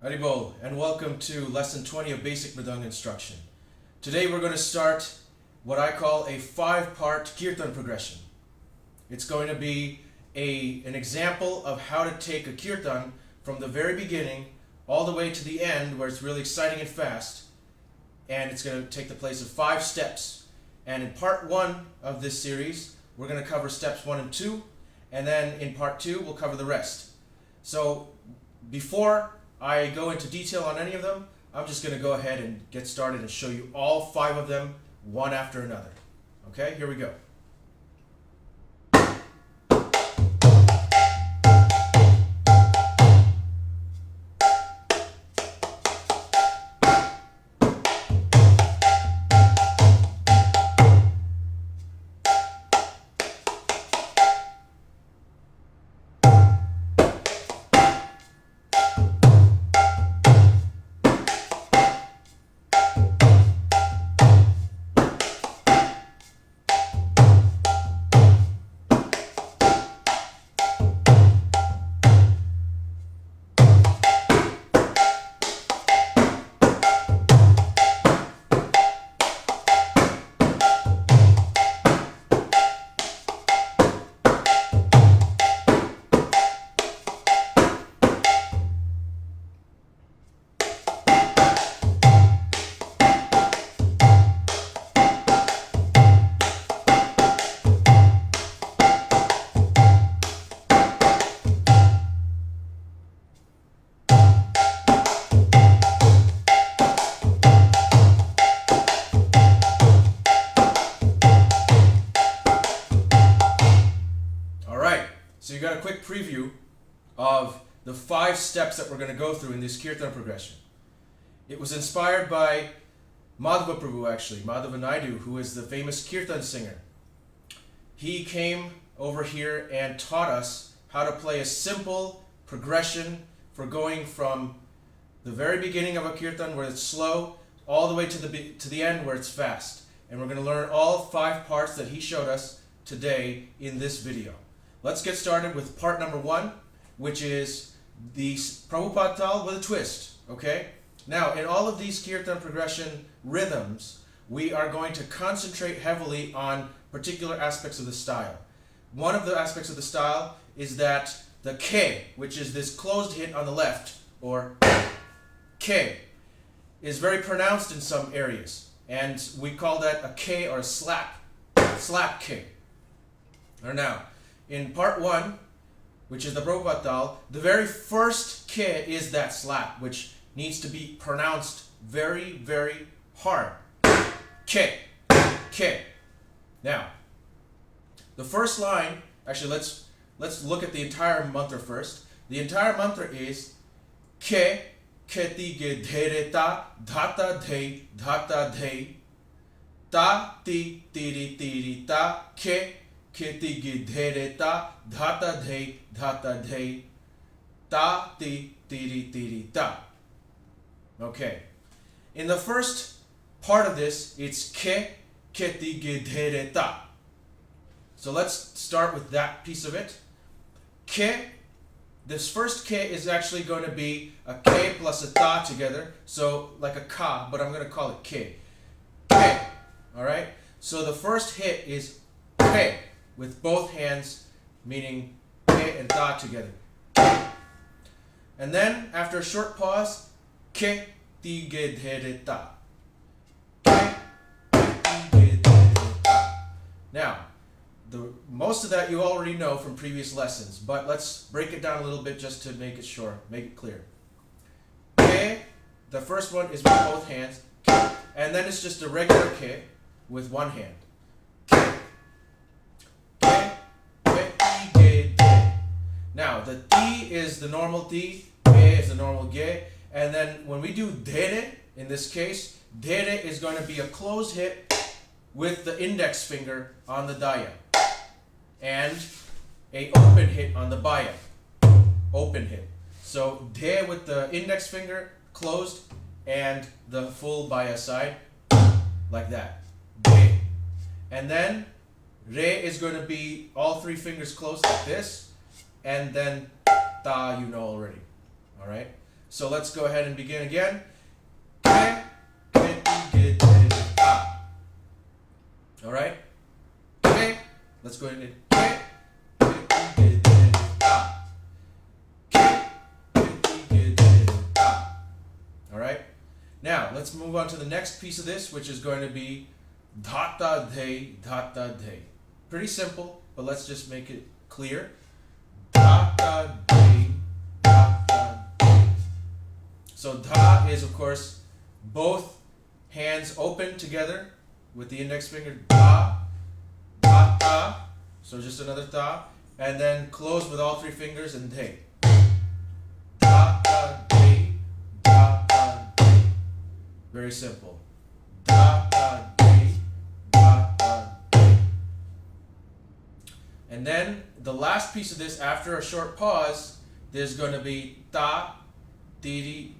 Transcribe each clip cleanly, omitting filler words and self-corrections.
Haribol, and welcome to lesson 20 of basic Mridanga instruction. Today we're going to start what I call a 5-part kirtan progression. It's going to be an example of how to take a kirtan from the very beginning all the way to the end where it's really exciting and fast, and it's going to take the place of 5 steps. And in part 1 of this series we're going to cover steps 1 and 2, and then in part 2 we'll cover the rest. So before I go into detail on any of them, I'm just going to go ahead and get started and show you all 5 of them one after another. Okay, here we go. So you got a quick preview of the 5 steps that we're going to go through in this kirtan progression. It was inspired by Madhava Prabhu, actually, Madhava Naidu, who is the famous kirtan singer. He came over here and taught us how to play a simple progression for going from the very beginning of a kirtan where it's slow all the way to the end where it's fast. And we're going to learn all 5 parts that he showed us today in this video. Let's get started with part number 1, which is the Prabhupada tal with a twist. Okay? Now, in all of these kirtan progression rhythms, we are going to concentrate heavily on particular aspects of the style. One of the aspects of the style is that the Khe, which is this closed hit on the left, or Khe, is very pronounced in some areas. And we call that a Khe or a slap Khe. Or now, in part 1, which is the Prabhupada tal, the very first Khe is that slap, which needs to be pronounced very, very hard. Khe, Khe. Now, the first line, actually let's look at the entire mantra first. The entire mantra is Khe Tiri Ta, Dha Ta Dhe, Dha Ta Dhe, Ti Tiri Tiri Ta, Ge Dhe Ta, Dha Ta Dhe, Dha Ta Dhe, Ti Tiri Tiri Ta. Okay. In the first part of this, it's Ge Dhe Ta. So let's start with that piece of it. Khe. This first Khe is actually going to be a Khe plus a Ta together. So like a Ka, but I'm going to call it Khe. Khe. Alright? So the first hit is Khe, with both hands, meaning Khe and Ta together. And then, after a short pause, Khe Tiri Ta. Khe Tiri Ta. Now, most of that you already know from previous lessons, but let's break it down a little bit just to make it clear. Khe, the first one is with both hands, Khe, and then it's just a regular Khe with one hand. Now, the Ti is the normal Ti, Ge is the normal Ge, and then when we do Dhere, in this case, Dhere is going to be a closed hit with the index finger on the Daya, and a open hit on the Baya. Open hit. So, Dhe with the index finger closed, and the full Baya side, like that. Dhe. And then, Re is going to be all 3 fingers closed like this, and then Ta you know already. Alright? So let's go ahead and begin again. Ge, Ge Dhe Ta. All right. Ge. Let's go ahead and Ge Dhe Ta. Ge Dhe Ta. All right. Now let's move on to the next piece of this, which is going to be Dha Ta Dhe, Dha Ta Dhe. Pretty simple, but let's just make it clear. Dha Ta Dhe, Dha Ta Dhe. So Dha is, of course, both hands open together with the index finger. Dha, Dha Ta. So just another Ta, and then close with all three fingers and Dhe. Dha Ta Dhe, Dha Ta Dhe. Very simple. Dha Ta Dhe, Dha Ta Dhe. And then the last piece of this, after a short pause, there's going to be Ta Ti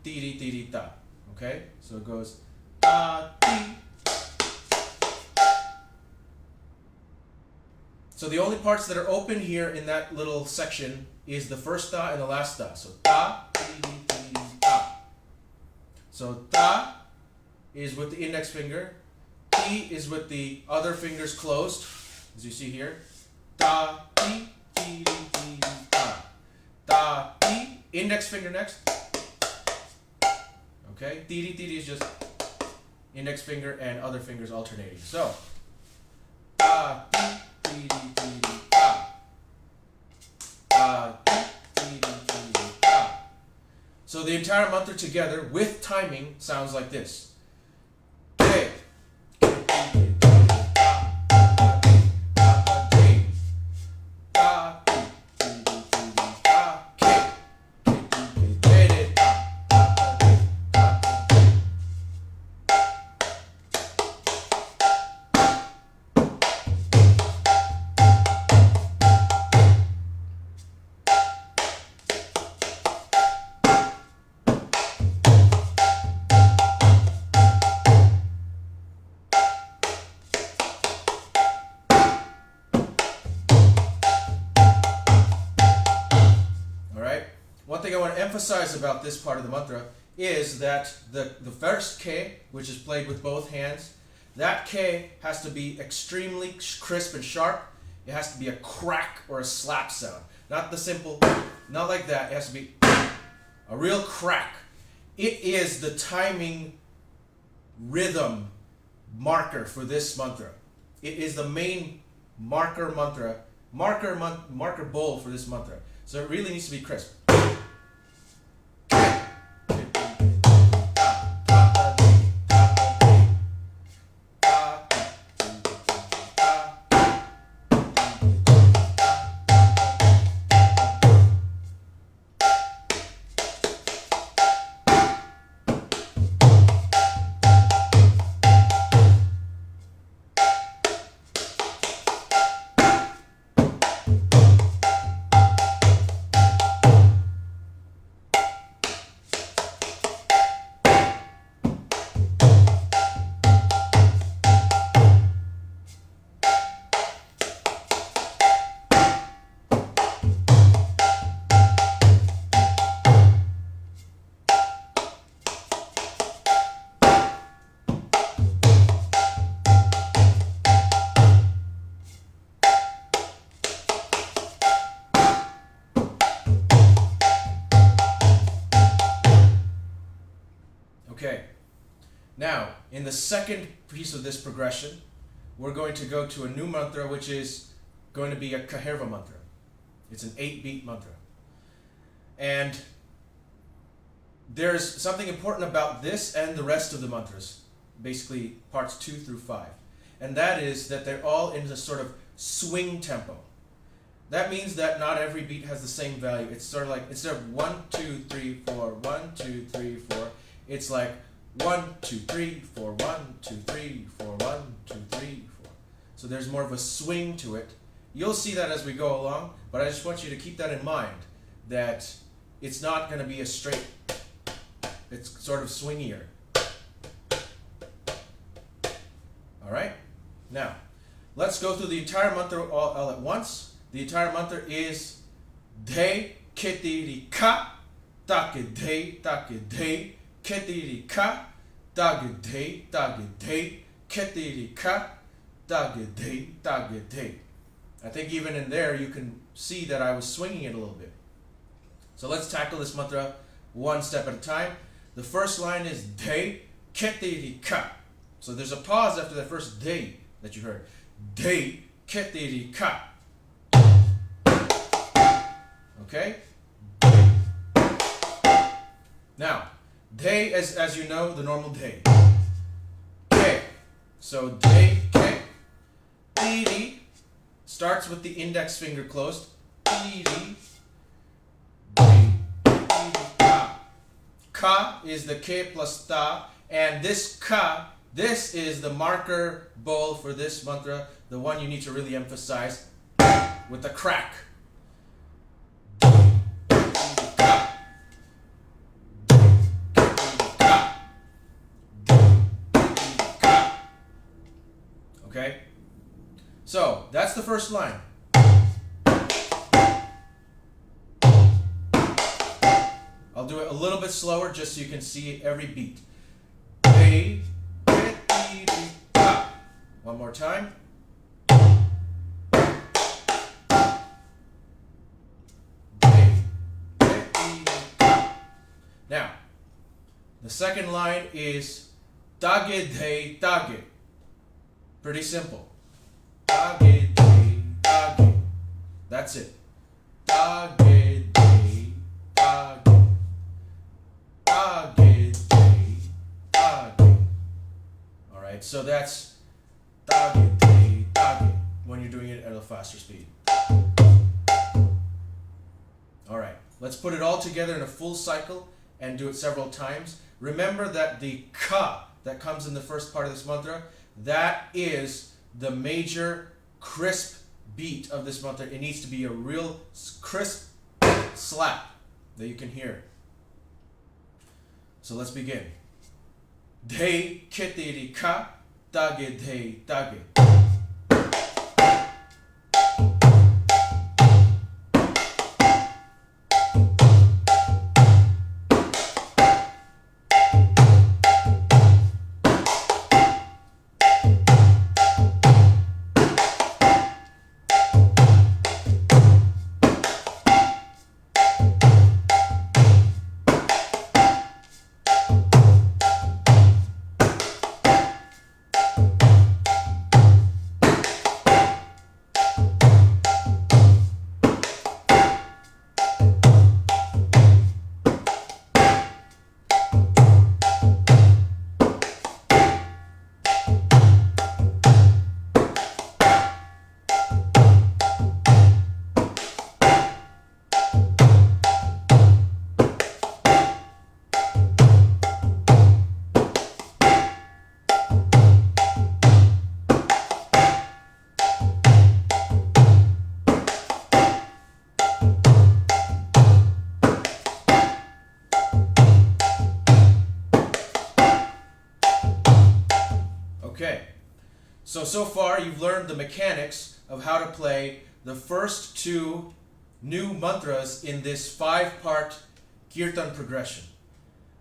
Tiri Tiri Ta. Okay? So it goes Ta Ti. So the only parts that are open here in that little section is the first Ta and the last Ta. So Ta Tiri Tiri Ta. So Ta is with the index finger. Ti is with the other fingers closed, as you see here. Ta Ti Tiri Tiri Ta. Ta Ti. Index finger next. Okay. Tiri Tiri is just index finger and other fingers alternating. So Ta Ti Tiri Tiri Ta. Ta Ti Tiri Tiri Ta. So the entire mantra together with timing sounds like this. Ge. One thing I want to emphasize about this part of the mantra is that the first Khe, which is played with both hands, that Khe has to be extremely crisp and sharp. It has to be a crack or a slap sound. Not the simple, not like that. It has to be a real crack. It is the timing rhythm marker for this mantra. It is the main marker bowl for this mantra. So it really needs to be crisp. Okay, now in the second piece of this progression, we're going to go to a new mantra, which is going to be a Kahirva mantra. It's an 8-beat mantra. And there's something important about this and the rest of the mantras, basically parts 2 through 5. And that is that they're all in a sort of swing tempo. That means that not every beat has the same value. It's sort of like, instead of 1, 2, 3, 4, 1, 2, 3, 4, it's like 1, 2, 3, 4, 1, 2, 3, 4, 1, 2, 3, 4. So there's more of a swing to it. You'll see that as we go along, but I just want you to keep that in mind, that it's not going to be a straight, it's sort of swingier. All right? Now, let's go through the entire mantra all at once. The entire mantra is Dhe, Khe Tiri Kha, Ta Dhe Ta Ge, Khe Tiri Kha, Ta Dhe Ta Ge, Khe Tiri Kha, Ta Dhe Ta Ge. I think even in there you can see that I was swinging it a little bit. So let's tackle this mantra one step at a time. The first line is Dhe, Khe Tiri Kha. So there's a pause after that first Dhe that you heard. Dhe, Khe Tiri Kha. Okay? Now, Dhe is, as you know, the normal Dhe. Ke. So Dhe, Ke. Tiri starts with the index finger closed. Tiri. Dhe, Tiri, Ka. Ka is the Ke plus Ta. And this Ka, this is the marker bowl for this mantra, the one you need to really emphasize with the crack. Okay? So, that's the first line. I'll do it a little bit slower just so you can see every beat. Ge, Tiri, Ta. One more time. Ge, Tiri, Ta. Now, the second line is Ta Dhe Ta Ge. Pretty simple. Ta Dhe Ta Ge. That's it. Ta Dhe Ta Ge. Ta Dhe Ta Ge. Alright, so that's Ta Dhe Ta Ge when you're doing it at a faster speed. Alright, let's put it all together in a full cycle and do it several times. Remember that the Ka that comes in the first part of this mantra, that is the major crisp beat of this mantra. It needs to be a real crisp slap that you can hear. So let's begin. Dhe, Khe Tiri Kha, Ta Dhe Ta Ge. Okay, so far you've learned the mechanics of how to play the first two new mantras in this 5-part kirtan progression.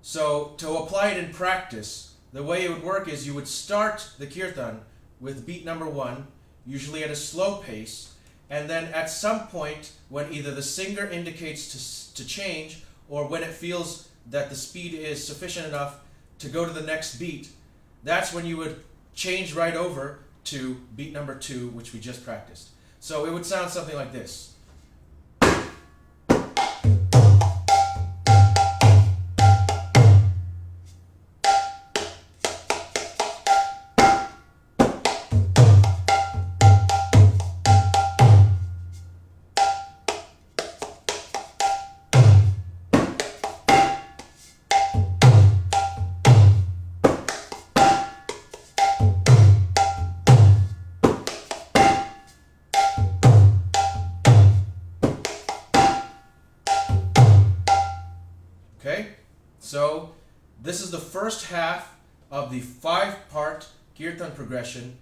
So to apply it in practice, the way it would work is you would start the kirtan with beat number 1, usually at a slow pace, and then at some point when either the singer indicates to change or when it feels that the speed is sufficient enough to go to the next beat, that's when you would change right over to beat number 2, which we just practiced. So it would sound something like this. Okay, so this is the first half of the 5-part kirtan progression.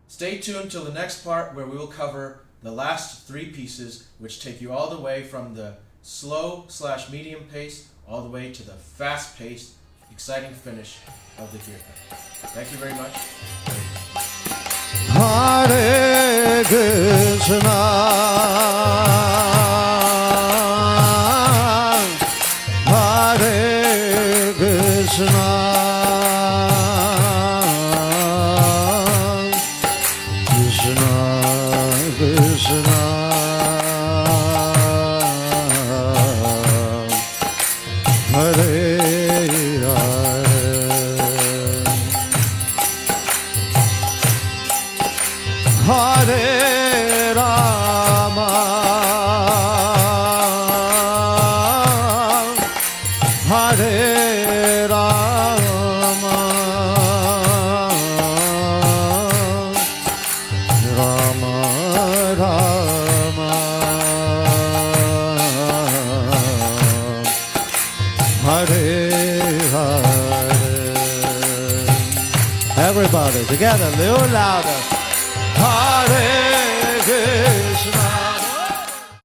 Stay tuned till the next part where we will cover the last 3 pieces, which take you all the way from the slow/medium pace all the way to the fast-paced, exciting finish of the kirtan. Thank you very much. Hare Krishna, Hare Krishna, Krishna Krishna, Hare Hare Rama, Hare Rama, Rama Rama, Hare Hare. Everybody together, a little louder. Hare